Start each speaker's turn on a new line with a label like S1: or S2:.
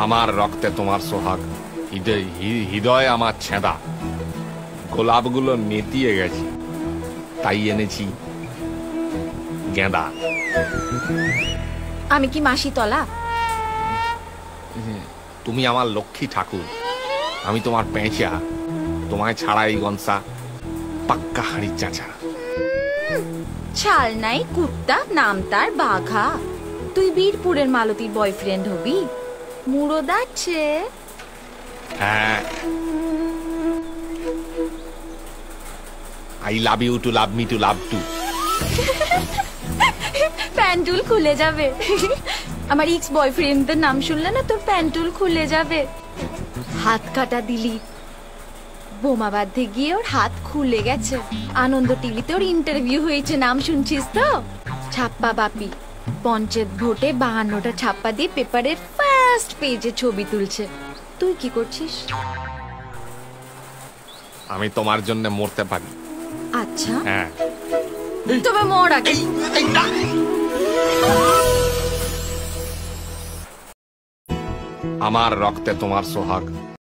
S1: আমার রক্তে তোমার সোহাগ, হৃদয় আমার ছেঁদা, গোলাপগুলো নেতিয়ে গেছে, তাই এনেছি গেঁদা।
S2: আমি কি মাসি তলা?
S1: তুমি আমার লক্ষ্মী ঠাকুর, আমি তোমার পেঁচা, তোমায় ছাড়া এই গনসা পাক্কা হাড়ি চাচা।
S2: ছাল নাই কুত্তা, নাম তার বাঘা। তুই বীরপুরের মালতীর বয়ফ্রেন্ড হবি? মুড়ো দাচ্ছে।
S1: হ্যাঁ, I love you too love me too love too.
S2: প্যান্টুল খুলে যাবে। আমার এক্স বয়ফ্রেন্ডদের নাম শুনলে না তোর প্যান্টুল খুলে যাবে। হাত কাটা দিলি, বোমা বাঁধতে গিয়ে ওর হাত খুলে গেছে। আনন্দ টিভিতে ওর ইন্টারভিউ হয়েছে, নাম শুনছিস তো? ছাপ্পা বাপি পঞ্চায়েত ভোটে 52টা ছাপ্পা দিয়ে পেপারের ফার্স্ট পেজে ছবি তুলছে। তুই কি করছিস?
S1: আমি তোমার জন্য মরতে পারি।
S2: আচ্ছা,
S1: হ্যাঁ,
S2: তবে মর আগে।
S1: আমার রক্তে তোমার সোহাগ,